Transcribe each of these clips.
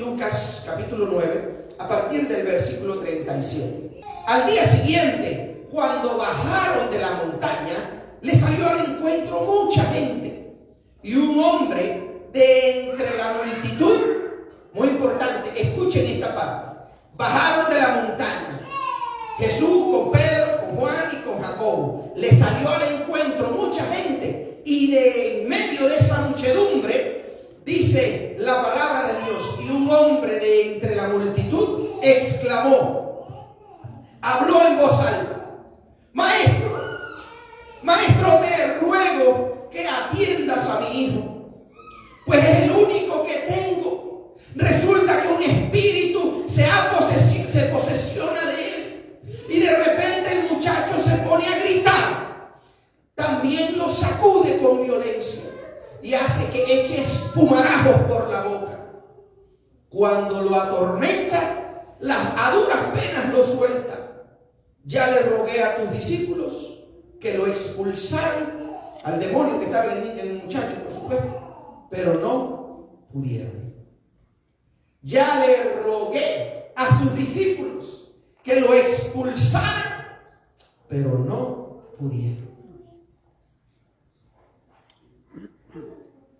Lucas capítulo 9, a partir del versículo 37. Al día siguiente, cuando bajaron de la montaña, le salió al encuentro mucha gente. Y un hombre de entre la multitud, muy importante, escuchen esta parte. Bajaron de la montaña. Jesús con Pedro, con Juan y con Jacobo. Le salió al encuentro mucha gente. Y de en medio de esa muchedumbre, dice la palabra de Dios, y un hombre de entre la multitud exclamó, habló en voz alta: Maestro, te ruego que atiendas a mi hijo, pues es el único que tengo. Resulta que un espíritu se posesiona de él, y de repente el muchacho se pone a gritar. También lo sacude con violencia y hace que eche espumarajos por la boca. Cuando lo atormenta, a duras penas lo suelta. Ya le rogué a tus discípulos que lo expulsaran, al demonio que estaba en el muchacho, por supuesto, pero no pudieron. Ya le rogué a sus discípulos que lo expulsaran, pero no pudieron.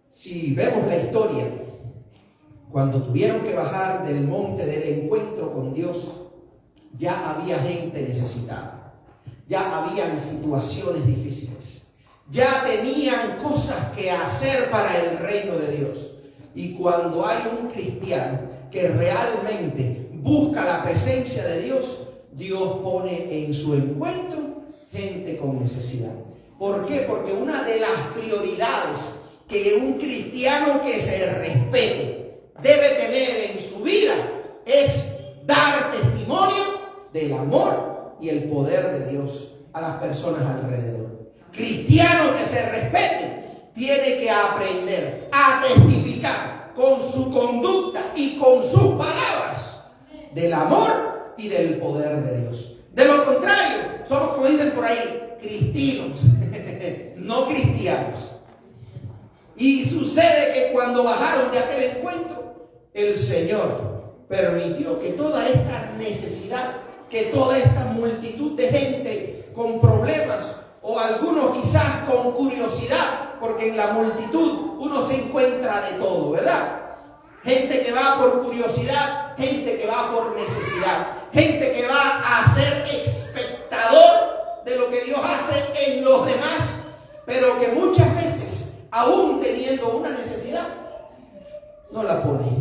Si vemos la historia, cuando tuvieron que bajar del monte del encuentro con Dios, ya había gente necesitada, ya habían situaciones difíciles, ya tenían cosas que hacer para el reino de Dios. Y cuando hay un cristiano que realmente busca la presencia de Dios, Dios pone en su encuentro gente con necesidad. ¿Por qué? Porque una de las prioridades que un cristiano que se respete debe tener en su vida es dar testimonio del amor y el poder de Dios a las personas alrededor. Cristiano que se respete tiene que aprender a testificar con su conducta y con sus palabras del amor y del poder de Dios. De lo contrario, somos, como dicen por ahí, cristinos, no cristianos. Y sucede que cuando bajaron de aquel encuentro, el Señor permitió que toda esta necesidad, que toda esta multitud de gente con problemas, o algunos quizás con curiosidad, porque en la multitud uno se encuentra de todo, ¿verdad? Gente que va por curiosidad, gente que va por necesidad, gente que va a ser espectador de lo que Dios hace en los demás, pero que muchas veces, aún teniendo una necesidad, no la pone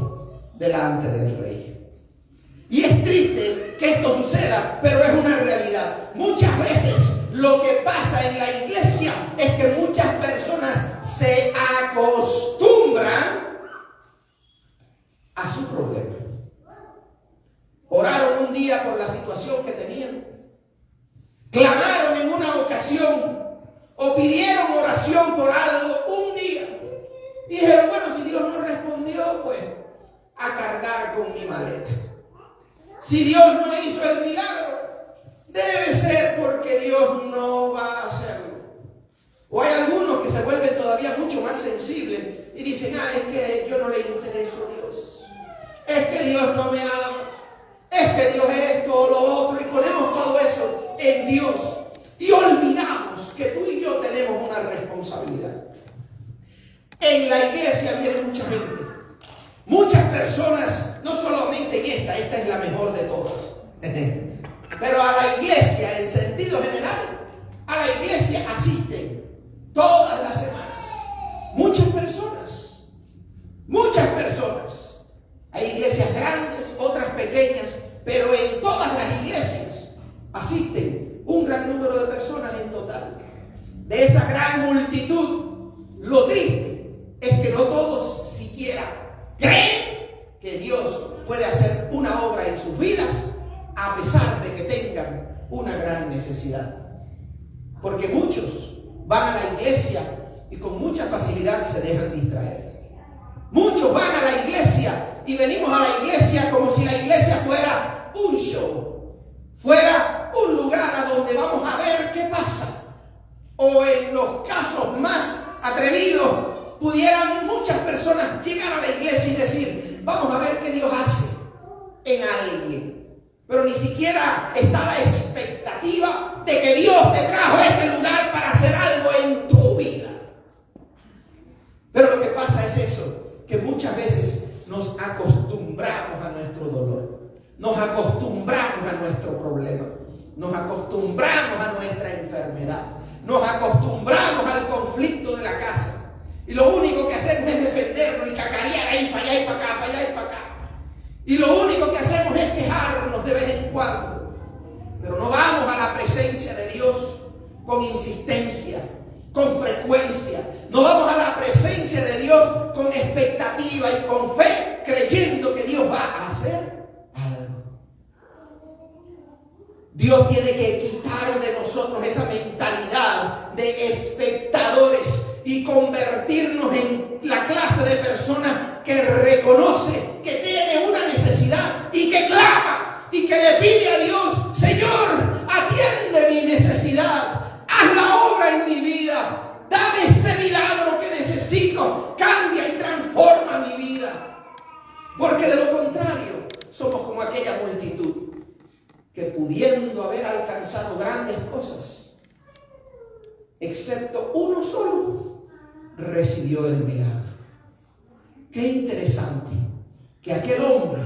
delante del Rey. Y es triste que esto suceda, pero es una realidad. Muchas veces lo que pasa en la iglesia es que muchas personas se acostumbran a su problema. Oraron un día por la situación que tenían, clamaron en una ocasión, o pidieron oración por algo un día. Y dijeron, bueno, si Dios no respondió, pues a cargar con mi maleta. Si Dios no hizo el milagro, debe ser porque Dios no va a hacerlo. O hay algunos que se vuelven todavía mucho más sensibles y dicen, es que yo no le intereso a Dios. Es que Dios no me ama. Es que Dios es esto o lo otro. Y ponemos todo eso en Dios. Y olvidamos que tú y yo tenemos una responsabilidad. En la iglesia viene mucha gente. Muchas personas, no solamente en esta es la mejor de todas. Pero a la iglesia, en sentido general, a la iglesia asisten todas las semanas. Muchas personas. Hay iglesias grandes, otras pequeñas, pero en todas las iglesias asisten un gran número de personas en total. De esa gran multitud, lo triste es que no todos siquiera creen que Dios puede hacer una obra en sus vidas, a pesar de que tengan una gran necesidad. Porque muchos van a la iglesia y con mucha facilidad se dejan distraer. Muchos van a la iglesia y venimos a la iglesia como si la iglesia fuera un show, fuera un lugar a donde vamos a ver qué pasa. O en los casos más atrevidos, pudieran muchas personas llegar a la iglesia y decir, vamos a ver qué Dios hace en alguien. Pero ni siquiera está la expectativa de que Dios te trajo a este lugar para hacer algo en tu vida. Pero lo que pasa es eso, que muchas veces nos acostumbramos a nuestro dolor, nos acostumbramos a nuestro problema, nos acostumbramos a nuestra enfermedad, nos acostumbramos al conflicto de la casa. Y lo único que hacemos es defendernos y cacarear ahí, para allá y para acá, para allá y para acá. Y lo único que hacemos es quejarnos de vez en cuando. Pero no vamos a la presencia de Dios con insistencia, con frecuencia. No vamos a la presencia de Dios con expectativa y con fe, creyendo que Dios va a hacer algo. Dios tiene que quitar de nosotros esa mentalidad de espectadores y convertirnos en la clase de personas que reconoce que tiene una necesidad y que clama y que le pide a Dios: Señor, atiende mi necesidad, haz la obra en mi vida, dame ese milagro que necesito, cambia y transforma mi vida. Porque de lo contrario, somos como aquella multitud que, pudiendo haber alcanzado grandes cosas, excepto uno solo, recibió el milagro. Qué interesante que aquel hombre,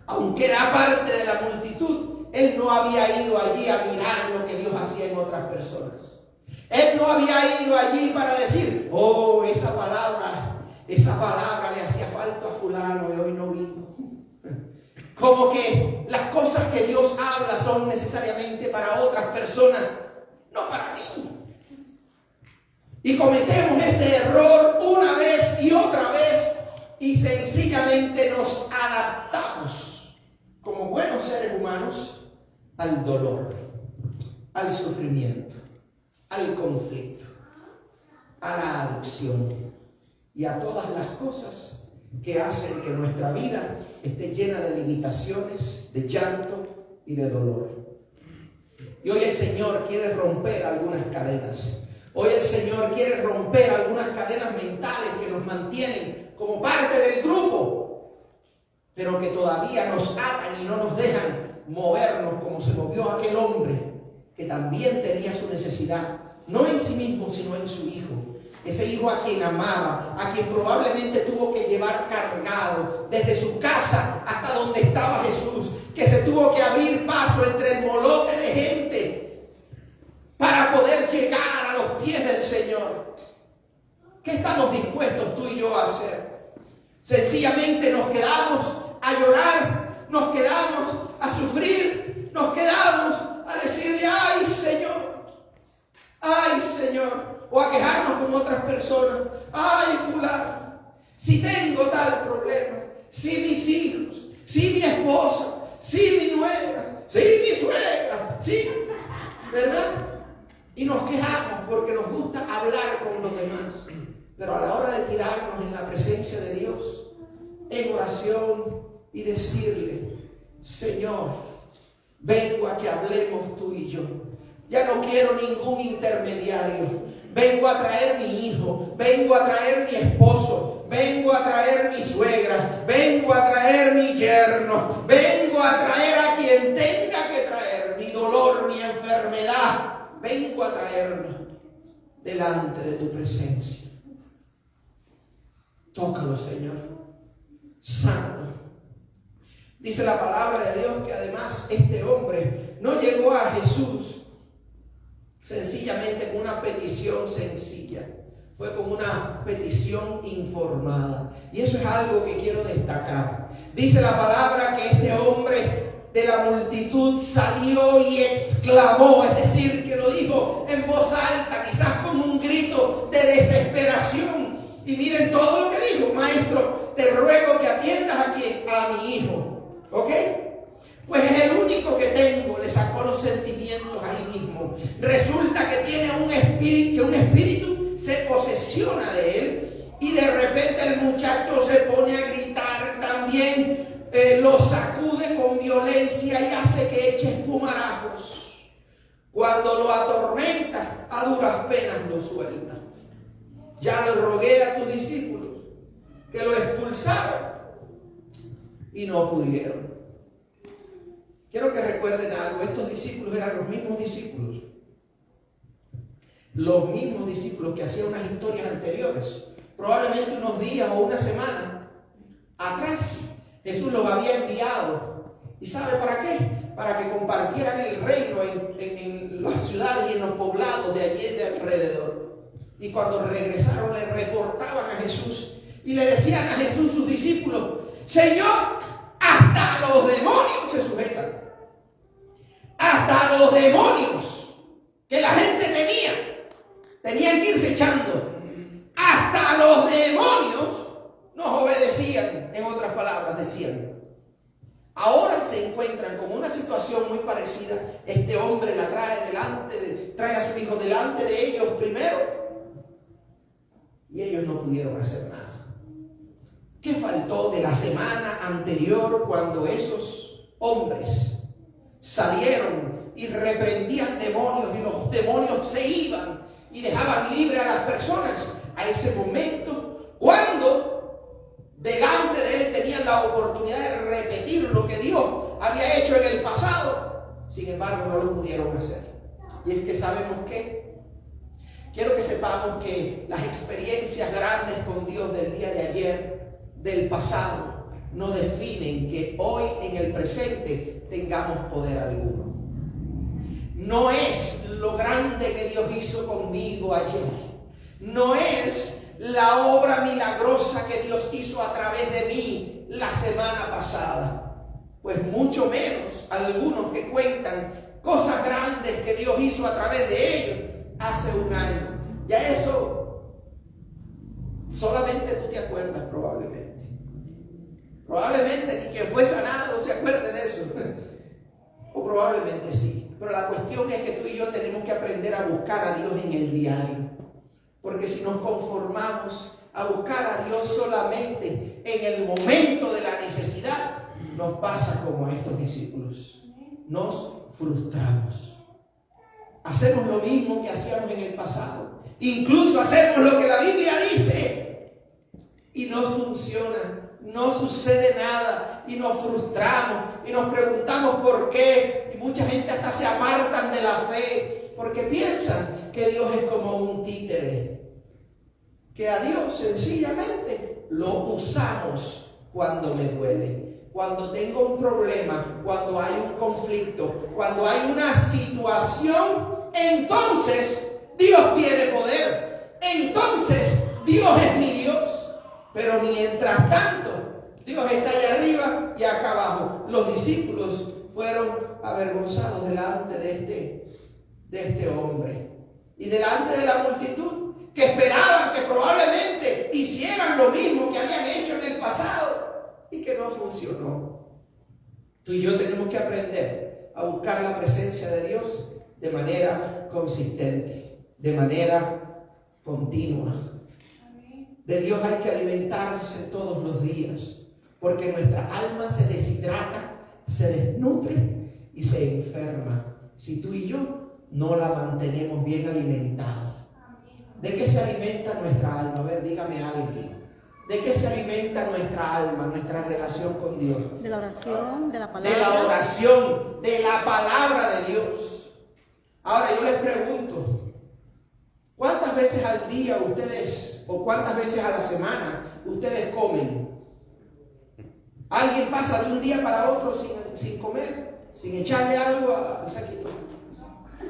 aunque era parte de la multitud, él no había ido allí a mirar lo que Dios hacía en otras personas. Él no había ido allí para decir: oh, esa palabra le hacía falta a fulano y hoy no vino. Como que las cosas que Dios habla son necesariamente para otras personas, no para mí. Y cometemos ese error una vez y otra vez y sencillamente nos adaptamos como buenos seres humanos al dolor, al sufrimiento, al conflicto, a la adicción y a todas las cosas que hacen que nuestra vida esté llena de limitaciones, de llanto y de dolor. Y hoy el Señor quiere romper algunas cadenas. Hoy el Señor quiere romper algunas cadenas mentales que nos mantienen como parte del grupo, pero que todavía nos atan y no nos dejan movernos como se movió aquel hombre que también tenía su necesidad, no en sí mismo, sino en su hijo. Ese hijo a quien amaba, a quien probablemente tuvo que llevar cargado desde su casa hasta donde estaba Jesús, que se tuvo que abrir paso entre el molote de gente para poder llegar a los pies del Señor. ¿Qué estamos dispuestos tú y yo a hacer? Sencillamente nos quedamos a llorar, nos quedamos a sufrir, nos quedamos a decirle: ay Señor, o a quejarnos con otras personas: ay fulano, si tengo tal problema, si mis hijos, si mi esposa, si mi nuera, si mi suegra, si, ¿verdad? Y nos quejamos porque nos gusta hablar con los demás. Pero a la hora de tirarnos en la presencia de Dios, en oración, y decirle: Señor, vengo a que hablemos tú y yo. Ya no quiero ningún intermediario. Vengo a traer mi hijo, vengo a traer mi esposo, vengo a traer mi suegra, vengo a traer mi yerno, vengo a traer a quien tenga que traer, mi dolor, mi enfermedad. Vengo a traerlo delante de tu presencia. Tócalo, Señor. Sánalo. Dice la palabra de Dios que además este hombre no llegó a Jesús sencillamente con una petición sencilla. Fue con una petición informada. Y eso es algo que quiero destacar. Dice la palabra que este hombre de la multitud salió y exclamó, es decir, que lo dijo en voz alta, quizás con un grito de desesperación. Y miren todo lo que dijo: maestro, te ruego que atiendas a mi hijo. ¿Ok? Pues es el único que tengo. Le sacó los sentimientos ahí mismo. Resulta que tiene un espíritu se posesiona de él, y de repente el muchacho se pone a gritar también. Lo sacude con violencia y hace que eche espumarajos. Cuando lo atormenta, a duras penas lo suelta. Ya le rogué a tus discípulos que lo expulsaran, y no pudieron. Quiero que recuerden algo, estos discípulos eran los mismos discípulos que hacían unas historias anteriores, probablemente unos días o una semana atrás. Jesús los había enviado. ¿Y sabe para qué? Para que compartieran el reino en las ciudades y en los poblados de allí de alrededor. Y cuando regresaron le reportaban a Jesús y le decían a Jesús sus discípulos: Señor, hasta los demonios se sujetan. Hasta los demonios que la gente tenían que irse echando. Hasta los demonios nos obedecían. En otras palabras decían. Ahora se encuentran con una situación muy parecida. Este hombre la trae a su hijo delante de ellos primero, y ellos no pudieron hacer nada. ¿Qué faltó de la semana anterior cuando esos hombres salieron y reprendían demonios y los demonios se iban y dejaban libre a las personas? A ese momento, cuando delante de él tenían la oportunidad de repetir lo que Dios había hecho en el pasado, sin embargo no lo pudieron hacer. Y es que sabemos que quiero que sepamos que las experiencias grandes con Dios del día de ayer, del pasado, no definen que hoy en el presente tengamos poder alguno. No es lo grande que Dios hizo conmigo ayer. No es la obra milagrosa que Dios hizo a través de mí la semana pasada. Pues mucho menos algunos que cuentan cosas grandes que Dios hizo a través de ellos hace un año. Ya eso solamente tú te acuerdas probablemente. Probablemente ni quien fue sanado se acuerde de eso. O probablemente sí. Pero la cuestión es que tú y yo tenemos que aprender a buscar a Dios en el diario. Porque si nos conformamos a buscar a Dios solamente en el momento de la necesidad, nos pasa como a estos discípulos. Nos frustramos. Hacemos lo mismo que hacíamos en el pasado. Incluso hacemos lo que la Biblia dice y no funciona, no sucede nada y nos frustramos y nos preguntamos por qué. Y mucha gente hasta se apartan de la fe porque piensan que Dios es como un títere, que a Dios sencillamente lo usamos cuando me duele, cuando tengo un problema, cuando hay un conflicto, cuando hay una situación. Entonces Dios tiene poder, entonces Dios es mi Dios. Pero mientras tanto Dios está allá arriba y acá abajo. Los discípulos fueron avergonzados delante de este hombre y delante de la multitud que esperaban que probablemente hicieran lo mismo que habían hecho en el pasado y que no funcionó. Tú y yo tenemos que aprender a buscar la presencia de Dios de manera consistente, de manera continua. De Dios hay que alimentarse todos los días, porque nuestra alma se deshidrata, se desnutre y se enferma si tú y yo no la mantenemos bien alimentada. ¿De qué se alimenta nuestra alma? A ver, dígame alguien. ¿De qué se alimenta nuestra alma, nuestra relación con Dios? De la oración, de la palabra. De la oración, de la palabra de Dios. Ahora yo les pregunto, ¿cuántas veces al día ustedes, o cuántas veces a la semana ustedes comen? ¿Alguien pasa de un día para otro sin comer? ¿Sin echarle algo al saquito?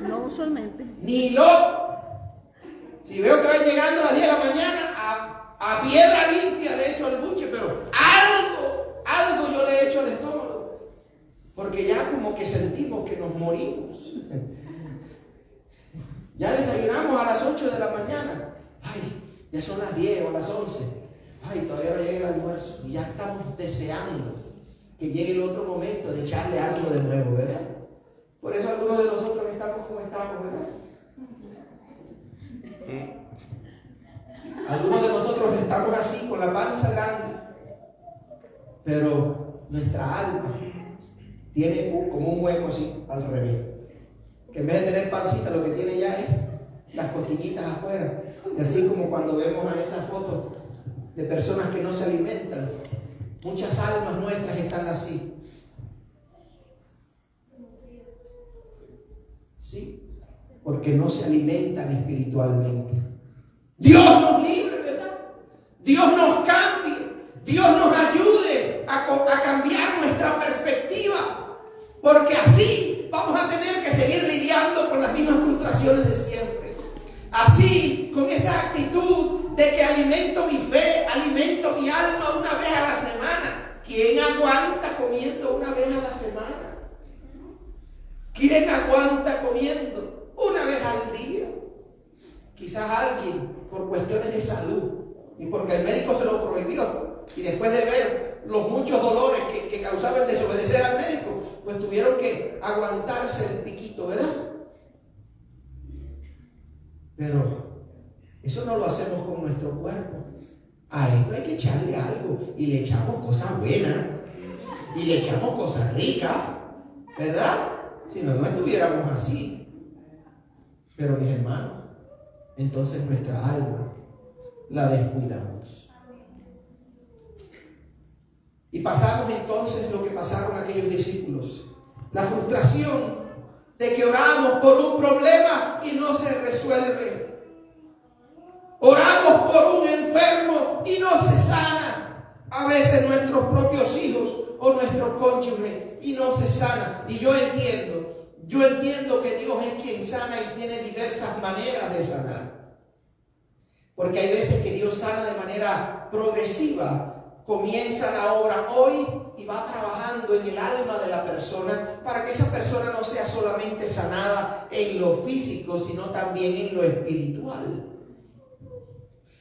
No usualmente. Ni loco. Si veo que van llegando a las 10 de la mañana, a piedra limpia le echo al buche, pero algo yo le echo al estómago. Porque ya como que sentimos que nos morimos. Ya desayunamos a las 8 de la mañana. Ay, ya son las 10 o las 11. Ay, todavía no llega el almuerzo. Y ya estamos deseando que llegue el otro momento de echarle algo de nuevo, ¿verdad? Por eso algunos de nosotros estamos como estamos, ¿verdad? Algunos de nosotros estamos así, con la panza grande. Pero nuestra alma tiene como un hueco así, al revés. Que en vez de tener pancita, lo que tiene ya es las costillitas afuera. Y así como cuando vemos a esas fotos de personas que no se alimentan, Muchas almas nuestras están así. Sí, porque no se alimentan espiritualmente. Dios nos libre, ¿verdad? Dios nos cambie, Dios nos ayude a cambiar nuestra perspectiva, porque así vamos a tener que seguir lidiando con las mismas frustraciones de siempre. Así, con esa actitud de que alimento mi fe, alimento mi alma una vez a la semana. ¿Quién aguanta comiendo una vez a la semana? ¿Quién aguanta comiendo una vez al día? Quizás alguien por cuestiones de salud y porque el médico se lo prohibió, y después de ver los muchos dolores que causaba el desobedecer al médico, pues tuvieron que aguantarse el piquito, ¿verdad? Pero eso no lo hacemos con nuestro cuerpo. A esto hay que echarle algo, y le echamos cosas buenas y le echamos cosas ricas, ¿verdad? Si no, no estuviéramos así. Pero mis hermanos, entonces nuestra alma la descuidamos. Y pasamos entonces lo que pasaron aquellos discípulos. La frustración de que oramos por un problema y no se resuelve. Oramos por un enfermo y no se sana. A veces nuestros propios hijos o nuestros cónyuges y no se sana. Y yo entiendo que Dios es quien sana y tiene diversas maneras de sanar. Porque hay veces que Dios sana de manera progresiva. Comienza la obra hoy y va trabajando en el alma de la persona para que esa persona no sea solamente sanada en lo físico, sino también en lo espiritual.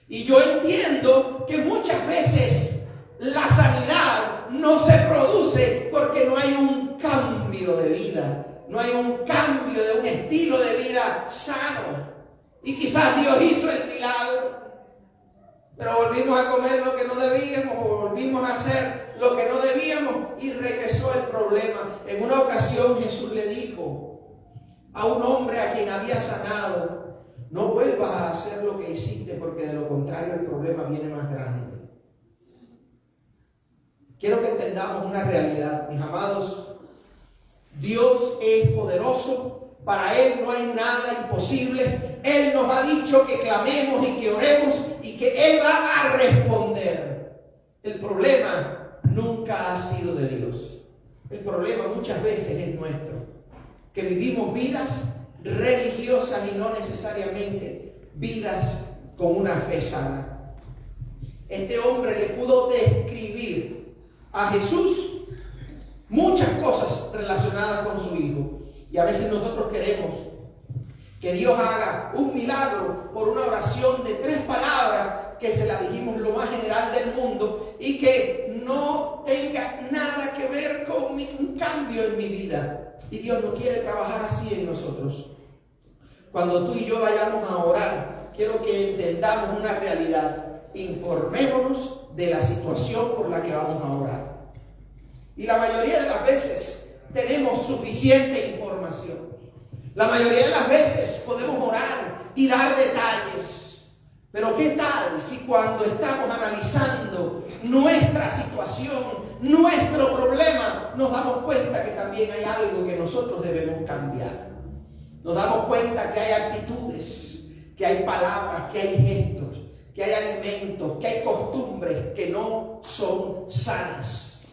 Y yo entiendo que muchas veces la sanidad no se produce porque no hay un cambio de vida, no hay un cambio de un estilo de vida sano. Y quizás Dios hizo el milagro, pero volvimos a comer lo que no debíamos, o volvimos a hacer lo que no debíamos, y regresó el problema. En una ocasión Jesús le dijo a un hombre a quien había sanado: no vuelvas a hacer lo que hiciste, porque de lo contrario el problema viene más grande. Quiero que entendamos una realidad, mis amados. Dios es poderoso. Para Él no hay nada imposible. Él nos ha dicho que clamemos y que oremos y que Él va a responder. El problema nunca ha sido de Dios. El problema muchas veces es nuestro. Que vivimos vidas religiosas y no necesariamente vidas con una fe sana. Este hombre le pudo describir a Jesús muchas cosas relacionadas con su hijo. Y a veces nosotros queremos que Dios haga un milagro por una oración de 3 palabras que se la dijimos lo más general del mundo y que no tenga nada que ver con un cambio en mi vida. Y Dios no quiere trabajar así en nosotros. Cuando tú y yo vayamos a orar, quiero que entendamos una realidad. Informémonos de la situación por la que vamos a orar. Y la mayoría de las veces tenemos suficiente información. La mayoría de las veces podemos orar y dar detalles. Pero ¿qué tal si cuando estamos analizando nuestra situación, nuestro problema, nos damos cuenta que también hay algo que nosotros debemos cambiar? Nos damos cuenta que hay actitudes, que hay palabras, que hay gestos, que hay alimentos, que hay costumbres que no son sanas,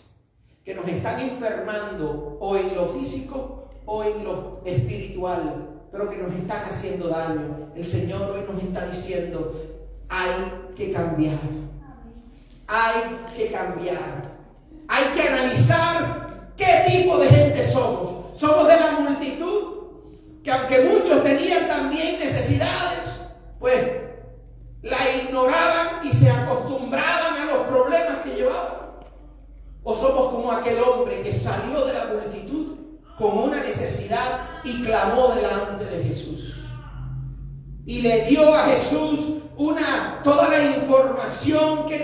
que nos están enfermando o en lo físico o en lo espiritual, pero que nos están haciendo daño. El Señor hoy nos está diciendo: hay que cambiar, hay que cambiar, hay que analizar qué tipo de gente somos. Somos de la multitud que, aunque muchos tenían también necesidades, pues la ignoraban y se acostumbraban a los problemas que llevaban. O somos como aquel hombre que salió de la multitud con una necesidad y clamó delante de Jesús. Y le dio a Jesús toda la información que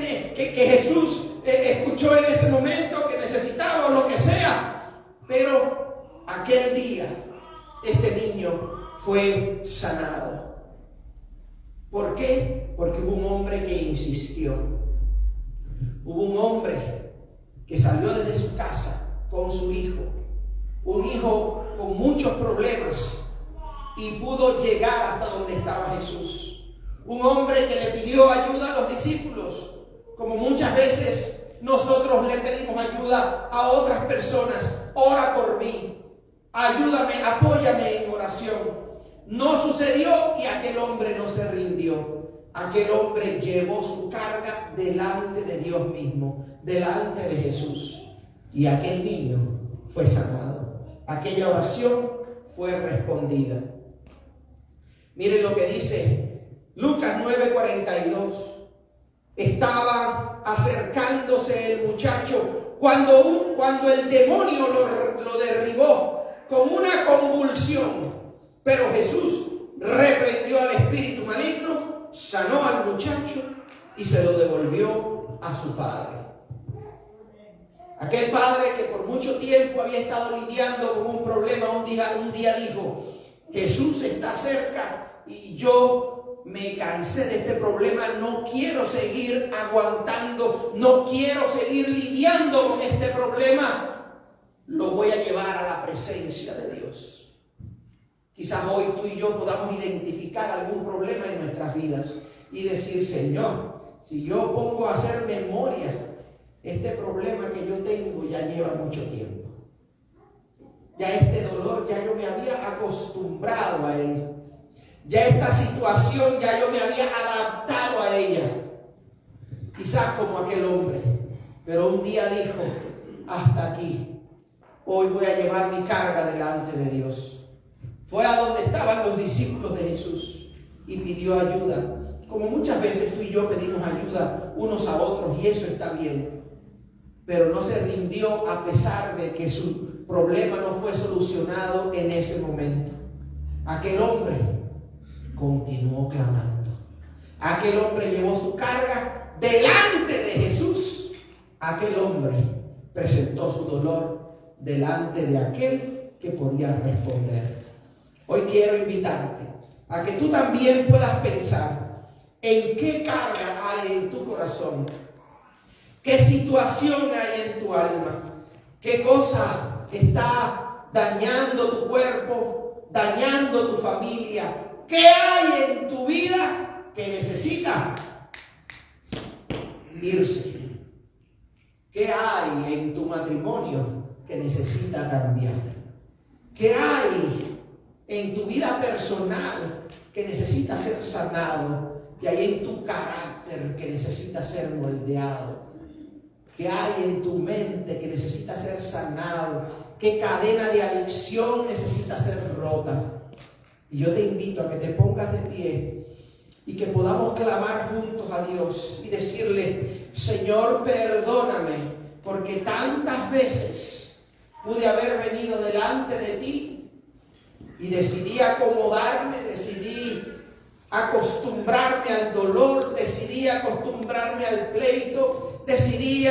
Jesús escuchó en ese momento, que necesitaba o lo que sea. Pero aquel día este niño fue sanado. ¿Por qué? Porque hubo un hombre que insistió. Hubo un hombre su casa con su hijo, un hijo con muchos problemas, y pudo llegar hasta donde estaba Jesús. Un hombre que le pidió ayuda a los discípulos, como muchas veces nosotros le pedimos ayuda a otras personas. Ora por mí, ayúdame, apóyame en oración. No sucedió y aquel hombre no se rindió. Aquel hombre llevó su carga delante de Dios mismo, delante de Jesús. Y aquel niño fue sanado. Aquella oración fue respondida. Miren lo que dice Lucas 9:42. Estaba acercándose el muchacho cuando el demonio lo derribó con una convulsión. Pero Jesús reprendió al espíritu maligno, sanó al muchacho y se lo devolvió a su padre. Aquel padre que por mucho tiempo había estado lidiando con un problema, un día dijo: Jesús está cerca y yo me cansé de este problema, no quiero seguir aguantando, no quiero seguir lidiando con este problema, lo voy a llevar a la presencia de Dios. Quizás hoy tú y yo podamos identificar algún problema en nuestras vidas y decir: Señor, si yo pongo a hacer memoria, este problema que yo tengo ya lleva mucho tiempo. Ya este dolor, ya yo me había acostumbrado a él. Ya esta situación, ya yo me había adaptado a ella. Quizás como aquel hombre. Pero un día dijo: hasta aquí. Hoy voy a llevar mi carga delante de Dios. Fue a donde estaban los discípulos de Jesús y pidió ayuda. Como muchas veces tú y yo pedimos ayuda unos a otros, y eso está bien. Pero no se rindió a pesar de que su problema no fue solucionado en ese momento. Aquel hombre continuó clamando. Aquel hombre llevó su carga delante de Jesús. Aquel hombre presentó su dolor delante de aquel que podía responder. Hoy quiero invitarte a que tú también puedas pensar en qué carga hay en tu corazón, qué situación hay en tu alma, qué cosa está dañando tu cuerpo, dañando tu familia, qué hay en tu vida que necesita irse, qué hay en tu matrimonio que necesita cambiar, qué hay en tu vida personal que necesita ser sanado, que hay en tu carácter que necesita ser moldeado, que hay en tu mente que necesita ser sanado, qué cadena de adicción necesita ser rota. Y yo te invito a que te pongas de pie y que podamos clamar juntos a Dios y decirle: Señor, perdóname, porque tantas veces pude haber venido delante de ti y decidí acomodarme, decidí acostumbrarme al dolor, decidí acostumbrarme al pleito, decidí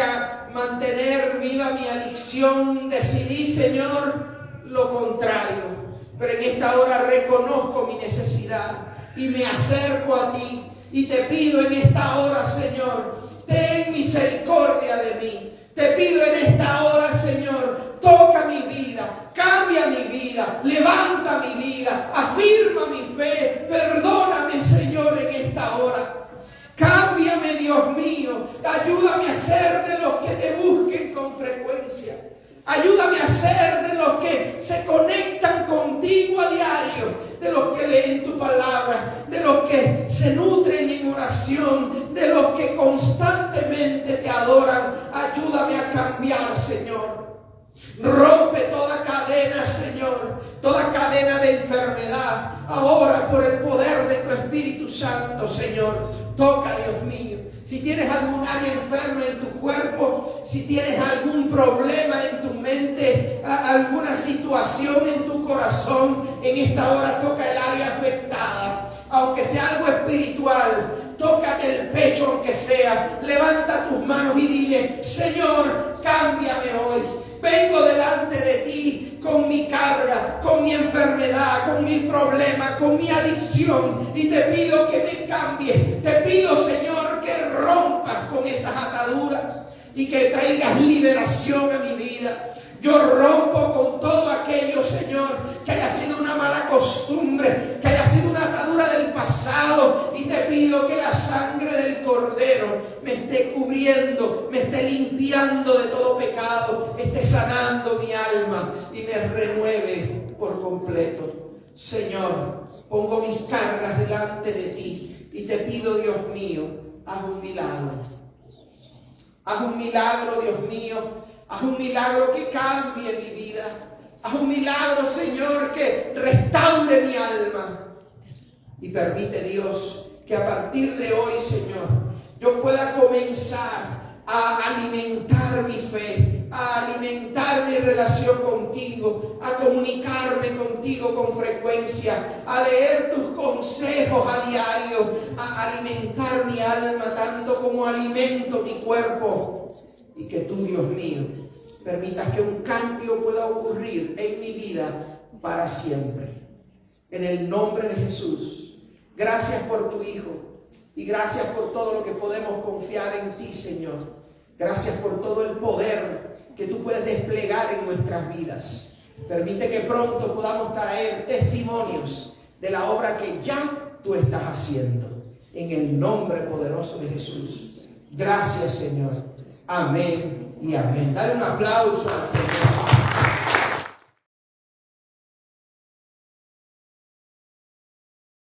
mantener viva mi adicción, decidí, Señor, lo contrario. Pero en esta hora reconozco mi necesidad y me acerco a ti y te pido en esta hora, Señor, ten misericordia de mí. Te pido en esta hora, Señor, toca mi vida, cambia mi vida, levanta mi vida, afirma mi fe, perdóname, Señor, en esta hora. Cámbiame, Dios mío, ayúdame a ser de los que te busquen con frecuencia. Ayúdame a ser de los que se conectan contigo a diario, de los que leen tu palabra, de los que se nutren en oración, de los que constantemente te adoran. Ayúdame a cambiar, Señor. Rompe toda cadena, Señor, toda cadena de enfermedad. Ahora, por el poder de tu Espíritu Santo, Señor, toca, Dios mío. Si tienes algún área enferma en tu cuerpo, si tienes algún problema en tu mente, alguna situación en tu corazón, en esta hora toca el área afectada. Aunque sea algo espiritual, tócate el pecho aunque sea. Levanta tus manos y dile: Señor, cámbiame hoy. Vengo delante de ti con mi carga, con mi enfermedad, con mi problema, con mi adicción, y te pido que me cambies. Te pido, Señor, que rompas con esas ataduras. y que traigas liberación a mi vida. Yo rompo con todo aquello, Señor, que haya sido una mala costumbre, que haya sido una atadura del pasado, y te pido que la sangre del Cordero me esté cubriendo, me esté limpiando de todo pecado, esté sanando mi alma y me renueve por completo. Señor, pongo mis cargas delante de ti y te pido, Dios mío, haz un milagro. Haz un milagro, Dios mío. Haz un milagro que cambie mi vida. Haz un milagro, Señor, que restaure mi alma. Y permite, Dios, que a partir de hoy, Señor, yo pueda comenzar a alimentar mi fe, a alimentar mi relación contigo, a comunicarme contigo con frecuencia, a leer tus consejos a diario, a alimentar mi alma tanto como alimento mi cuerpo. Y que tú, Dios mío, permitas que un cambio pueda ocurrir en mi vida para siempre. En el nombre de Jesús, gracias por tu Hijo y gracias por todo lo que podemos confiar en ti, Señor. Gracias por todo el poder que tú puedes desplegar en nuestras vidas. Permite que pronto podamos traer testimonios de la obra que ya tú estás haciendo. En el nombre poderoso de Jesús. Gracias, Señor. Amén y amén. Dale un aplauso al Señor.